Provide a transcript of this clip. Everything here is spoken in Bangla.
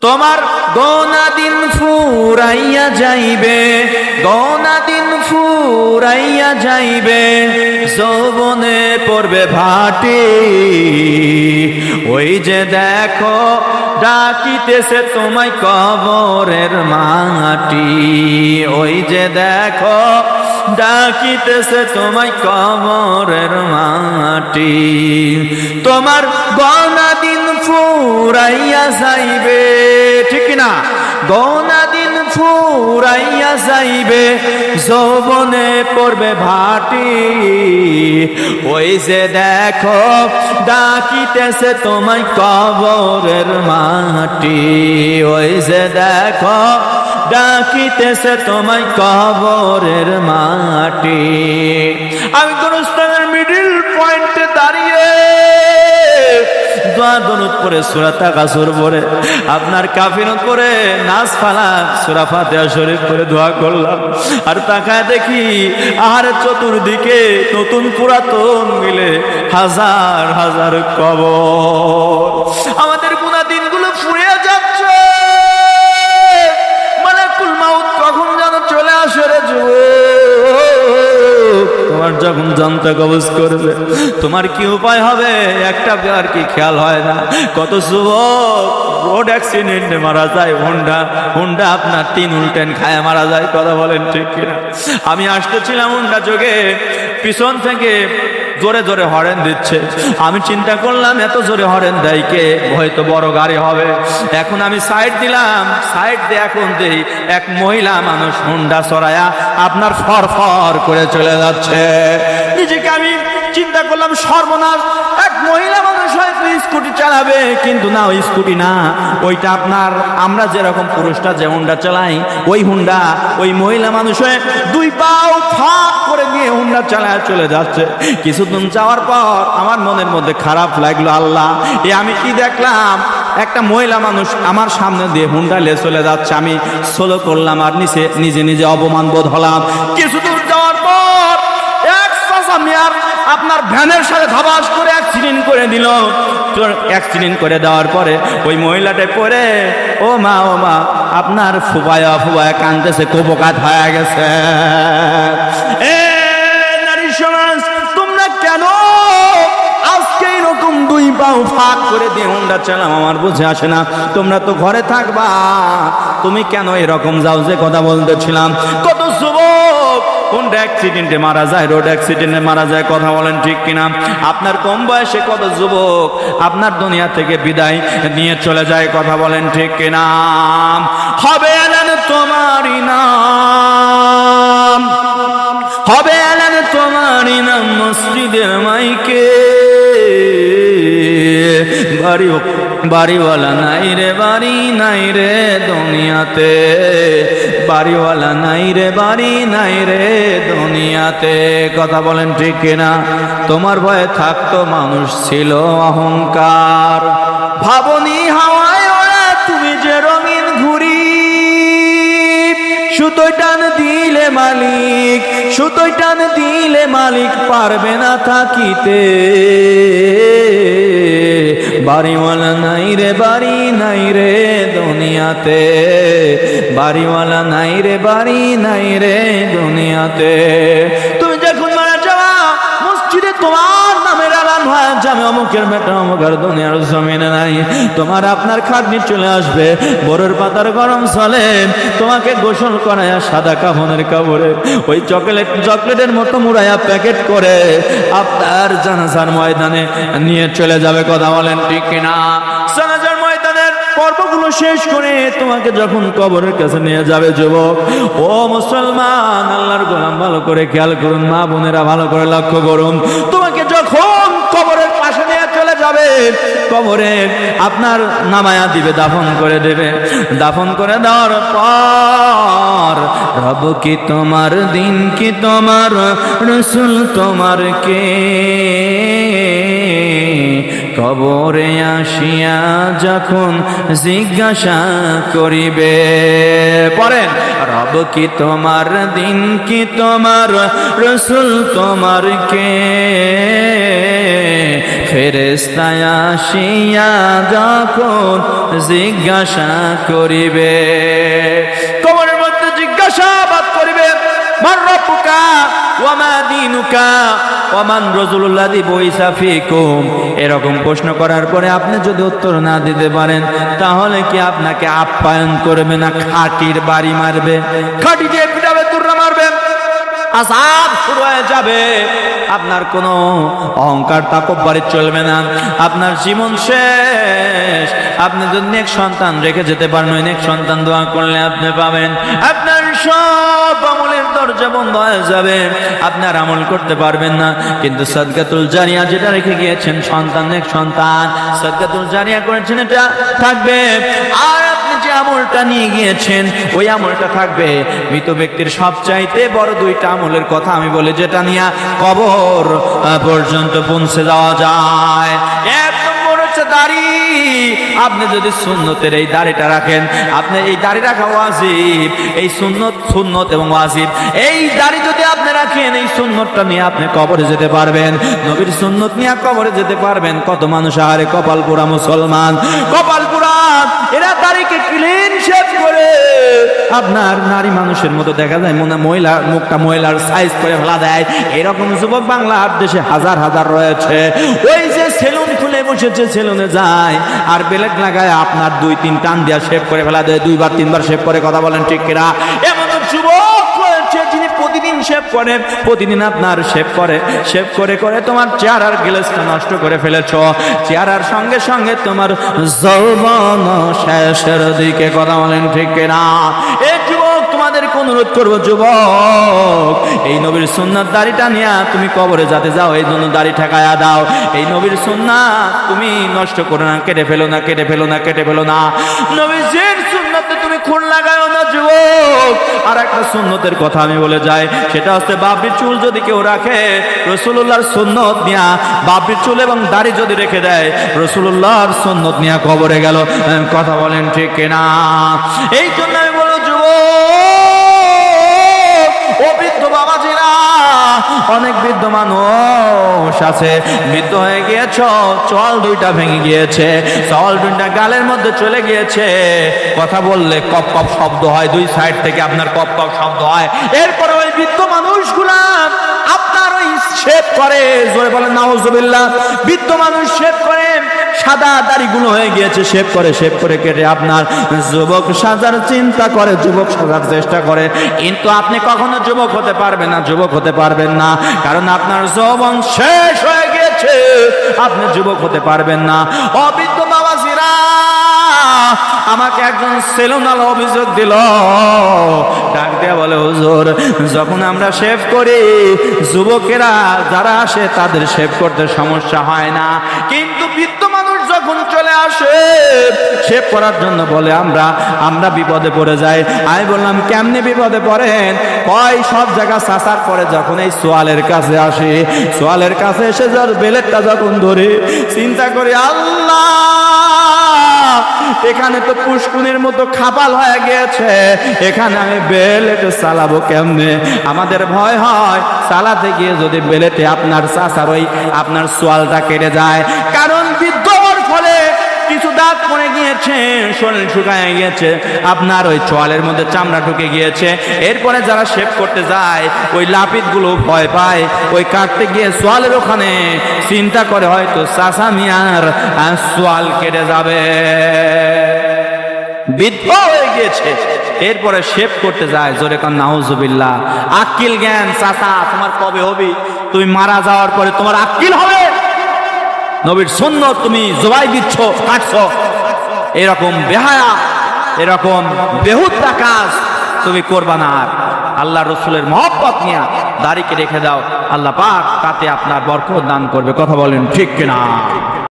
তোমার গোনা দিন ফুরাইয়া যাইবে, গোনা দিন ফুরাইয়া যাইবে, যৌবনে পড়বে ভাটি। ওই যে দেখো ডাকিতেছে তোমায় কবরের মাটি, ওই যে দেখো ডাকিতেছে তোমায় কবরের মাটি। তোমার গোনা দিন ফুরাইয়া যাইবে, ঠিক না? গোনা দিন ফুরাইয়া যাইবে, যৌবনে পড়বে ভাটি। ওই যে দেখো ডাকিতেছে তোমায় কবরের মাটি, ওই যে দেখো ডাকিতেছে তোমায় কবরের মাটি। আমি গোরস্থানের মিডিল পয়েন্টে দাঁড়িয়ে দোয়া দরুদ পড়ে সূরা তাকাসুর পড়ে, আপনার কাফিরত পড়ে, নাস ফালাক সূরা ফাতিহা শরীফ পড়ে দোয়া করলাম। আর তাকায় দেখি আর চতুর্দিকে নতুন পুরাতন মিলে হাজার হাজার কবর। আমাদের গুনাহ দিনগুলো ফুরিয়ে যাচ্ছে, মালাকুল মাউত কখন যেন চলে আসে রে যুবক। তোমার যখন জানতে কবজ করবে তোমার কি উপায় হবে একটা আর কি খেয়াল হয় না। কত যুবক রোড অ্যাক্সিডেন্টে মারা যায়, হুন্ডা আপনার 3 উল্টেন খায় মারা যায়, কথা বলেন ঠিক কিনা? আমি আসতেছিলাম হুন্ডা যোগে, পিছন থেকে জোরে জোরে হরেন দিচ্ছে। আমি চিন্তা করলাম এত জোরে হরেন দেয় কে, হয়তো বড় গাড়ি হবে। এখন আমি সাইড দিলাম, সাইড দিয়ে এখন দেই এক মহিলা মানুষ হুন্ডা চড়ায়া আপনার ফর করে চলে যাচ্ছে। নিজেকে আমি চিন্তা করলাম সর্বনাশ, এক মহিলা মানুষ হয়তো স্কুটি চালাবে, কিন্তু না, ওই স্কুটি না, ওইটা আপনার আমরা যেরকম পুরুষটা যে হুন্ডা চালাই ওই হুন্ডা, ওই মহিলা মানুষ হয়ে 2 পাও ফাঁক করে নিয়ে হুন্ডা চালায় চলে যাচ্ছে। কিছুদিন যাওয়ার পর আমার মনের মধ্যে খারাপ লাগলো, আল্লাহ এ আমি কি দেখলাম? একটা মহিলা মানুষ আমার সামনে দিয়ে হুন্ডা নিয়ে চলে যাচ্ছে, আমি স্লো করলাম আর নিজে নিজে অপমান বোধ হলাম। কিছুদূর যাওয়ার পর এক চাচা মিয়ার আপনার ভ্যানের সাথে ধাবাস করে অ্যাক্সিডেন্ট করে দিল। অ্যাক্সিডেন্ট করে দেওয়ার পরে ওই মহিলাটা পরে ও মা আপনার ফুবায়া কানতেছে, কোপকাত হয়ে গেছে। এ নারী সমাজ, তোমরা কেন আজকে এরকম 2 পাও ফাঁক করে দিয়ে হুন্ডা চালাম? আমার বুঝে আসে না। তোমরা তো ঘরে থাকবা, তুমি কেন এরকম যাও? যে কথা বলতেছিলাম, কত যুবক হুন্ডা অ্যাক্সিডেন্টে মারা যায়, রোড অ্যাক্সিডেন্টে মারা যায়, কথা বলেন ঠিক কিনা? আপনার কম বয়সে কত যুবক আপনার দুনিয়া থেকে বিদায় নিয়ে চলে যায়, কথা বলেন ঠিক কিনা? হবে এলান তোমারই নাম, হবে এলান তোমারই নাম মসজিদের মাইকে। বাড়িওয়ালা নাই রে, বাড়ি নাই রে দুনিয়াতে, বাড়িওয়ালা নাই রে, বাড়ি নাই রে দুনিয়াতে, কথা বলেন ঠিক কিনা? তোমার ভয়ে থাকতো মানুষ ছিল অহংকার, ভাবনি হাওয়ায় ওরা তুমি যে রঙিন ঘুড়ি। সুতোয় টান দিলে মালিক, সুতোয় টান দিলে মালিক পারবে না থাকিতে। বাড়িওয়ালা নাই রে, বাড়ি নাই রে দুনিয়াতে, বাড়িওয়ালা নাই রে, বাড়ি নাই রে দুনিয়াতে। তুমি যখন মারা যাওয়া মসজিদে তোমার নামের আলান হয় যাবে, অমুকের বেটা অমুকের দুনিয়ার জমিনে নাই। তোমার আপনার খাটনি চলে আসবে, বড়ের পাতার গরম চলে, তোমাকে গোসল করায়া সাদা কাফনের কাপড়ে ওই চকলেটের মতো মুড়াইয়া প্যাকেট করে আপনার জানাজার ময়দানে নিয়ে চলে যাবে, কথা বলেন ঠিক কিনা? জানাজার ময়দানের পর্বগুলো শেষ করে তোমাকে যখন কবরের কাছে নিয়ে যাবে যুবক, ও মুসলমান আল্লাহর গোলাম ভালো করে খেয়াল করুন, মা বোনেরা ভালো করে লক্ষ্য করুন, তোমাকে যখন কবরের পাশে নিয়ে চলে যাবে, কবরে আপনার নামায়া দিবে, দাফন করে দেবে। দাফন করে দেওয়ার পর রব কি তোমার, দিন কি তোমার, রসুল তোমার কে? কবরে আসিয়া যখন জিজ্ঞাসা করিবে, পড়েন, রব কি তোমার, দিন কি তোমার, রসুল তোমার কে? ফেরেশতায় আসিয়া যখন জিজ্ঞাসা করিবে, কবরের মধ্যে জিজ্ঞাসাবাদ করিবে, মান রব্বুকা ওয়া মা দীনুকা ওয়া মান রাসূলুল্লাযী বুইসা ফীকুম। এরকম প্রশ্ন করার পরে আপনি যদি উত্তর না দিতে পারেন, তাহলে কি আপনাকে আপ্যায়ন করবে না খাটির বাড়ি মারবে, খাটি দিয়ে পিটাবে, তুররা মারবে, আযাব শুরু হয়ে যাবে। আপনার কোনো অহংকার তাকব্বুরি চলবে না, আপনার জীবন শেষ। আপনি যদি নেক সন্তান রেখে যেতে পারেন, ওই নেক সন্তান দোয়া করলে আপনি পাবেন। আপনার সব আমলের দরজা বন্ধ হয়ে যাবে, আপনার আমল করতে পারবেন না। কিন্তু সাদকাতুল জারিয়া যেটা রেখে গিয়েছেন, সন্তান নেক সন্তান সাদকাতুল জারিয়া করেছেন, এটা থাকবে। আর আপনি যে আমলটা নিয়ে গিয়েছেন, ওই আমলটা থাকবে। মৃত ব্যক্তির সবচাইতে বড় দুইটা আমলের কথা আমি বলি, যেটা নিয়ে কবর পর্যন্ত পৌঁছে যাওয়া যায়। এক নম্বর হচ্ছে দাড়ি। আপনি যদি সুন্নতের এই দাড়িটা রাখেন, আপনি এই দাড়ি রাখা ওয়াজিব, এই সুন্নত এবং ওয়াজিব, এই দাড়ি যদি আপনি রাখেন, এই সুন্নতটা নিয়ে আপনি কবরে যেতে পারবেন, নবীর সুন্নত নিয়ে কবরে যেতে পারবেন। কত মানুষ আরে কপাল পোড়া মুসলমান, কপাল পোড়া, এরা দাড়িকে ক্লিন শেভ করে আপনার নারী মানুষের মতো দেখা যায়, মহিলা মুখটা মহিলার সাইজ করে ফেলা দেয়। এরকম যুবক বাংলার দেশে হাজার হাজার রয়েছে। ওই যে সেলুন খুলে বসেছে, সেলুনে যায় আর বেলেট লাগায় আপনার 2-3 টান দিয়া শেভ করে ফেলা দেয়, 2-3 শেভ করে। কথা বলেন ঠিক কিনা? এমন যুবক রয়েছে যিনি প্রতিদিন শেভ করে, প্রতিদিন আপনার শেভ করে করে তোমার চেহারার গ্লেজটা নষ্ট করে ফেলেছ। চেহারার সঙ্গে সঙ্গে তোমার যৌবন শেষের দিকে। কথা বলেন ঠিক কিনা? এই যুবক তোমাদেরকে অনুরোধ করবো, যুবক এই নবীর সুন্নাত দাড়িটা নিয়ে তুমি কবরে যাতে যাও, এই জন্য দাড়ি ঠেকায়া দাও। এই নবীর সুন্নাত তুমি নষ্ট করো না, কেটে ফেলো না, কেটে ফেলো না, কেটে ফেলো না। নবীজির সুন্নাতে তুমি খুন লাগাও না যুবক। আর একটা সুন্নতের কথা আমি বলে যাই, সেটা হচ্ছে বাবরির চুল যদি কেউ রাখে, রাসূলুল্লাহর সুন্নত নিয়া বাবরির চুল এবং দাড়ি যদি রেখে দেয়, রাসূলুল্লাহর সুন্নত নিয়া কবরে গেল। কথা বলেন ঠিক কিনা? এই জন্য আমি বলবো, যুবক ও বৃদ্ধ বাবাজিরা, অনেক বৃদ্ধ মানুষ আছে, বৃদ্ধ হয়ে গিয়েছ, চল দুইটা ভেঙে গিয়েছে, চল দুইটা গালের মধ্যে চলে গিয়েছে। কথা বললে কপ কপ শব্দ হয়, দুই সাইড থেকে আপনার কপ কপ শব্দ হয়। এরপরে ওই বৃদ্ধ মানুষগুলা আপনার ওই শেভ করে, জোরে বলেন নাউজুবিল্লাহ, বৃদ্ধ মানুষ শেভ করে, সাদা দাড়িগুলো হয়ে গিয়েছে, শেভ করে কেটে আপনার যুবক সাজার চিন্তা করে, যুবক সাজার চেষ্টা করে। কিন্তু আপনি কখনো যুবক হতে পারবেন না, যুবক হতে পারবেন না, কারণ আপনার যৌবন শেষ হয়ে গিয়েছে, আপনি যুবক হতে পারবেন না। অবৃদ্ধ বাবাজিরা, আমাকে একজন সেলুনাল অভিযোগ দিল, ডাক দেয়া বলে, হুজুর যখন আমরা শেভ করি, যুবকেরা যারা আসে তাদের শেভ করতে সমস্যা হয় না, কিন্তু বৃদ্ধ মানুষ যখন চলে আসে শেভ করার জন্য বলে আমরা বিপদে পড়ে যাই। আমি বললাম, কেমনে বিপদে পড়েন? কয় সব জায়গা চাচার পরে যখন এই সোয়ালের কাছে আসে, সোয়ালের কাছে এসে যার বেলেটটা যখন ধরে, চিন্তা করি, আল্লাহ এখানে তো পুষ্কুনির মতো খাপাল হয়ে গিয়েছে, এখানে আমি বেলেটে চালাবো কেমনে? আমাদের ভয় হয় চালাতে গিয়ে যদি বেলেটে আপনার চাচার ওই আপনার সোয়ালটা কেটে যায়, কারণ বৃদ্ধ হওয়ার ফলে কিছু দাগ পড়ে গিয়েছে, শরীর শুকায় গিয়েছে, আপনার ওই চোয়ালের মধ্যে চামড়া ঢুকে গিয়েছে। এরপরে যারা শেভ করতে যায়, ওই লাপিত গুলো ভয় পায়, ওই কাটতে গিয়ে সোয়ালের ওখানে চিন্তা করে হয়তো চাচা মিয়ার সোয়াল কেটে যাবে, বৃদ্ধ হয়ে গিয়েছে। এরপরে শেভ করতে যায়, জোরে কান নাউজুবিল্লাহ। আক্কিল জ্ঞান চাচা তোমার কবে হবে? তুমি মারা যাওয়ার পরে তোমার আক্কিল হবে। নবীর সুন্নাত তুমি জবাই দিচ্ছ, কাটছ, এরকম বেহায়া, এরকম বেহুদা কাজ তুমি করবা না। আর আল্লাহ রসুলের মহব্বত নিয়ে দাড়িকে রেখে দাও, আল্লাহ পাক তাতে আপনার বরকত দান করবে। কথা বলেন ঠিক কিনা?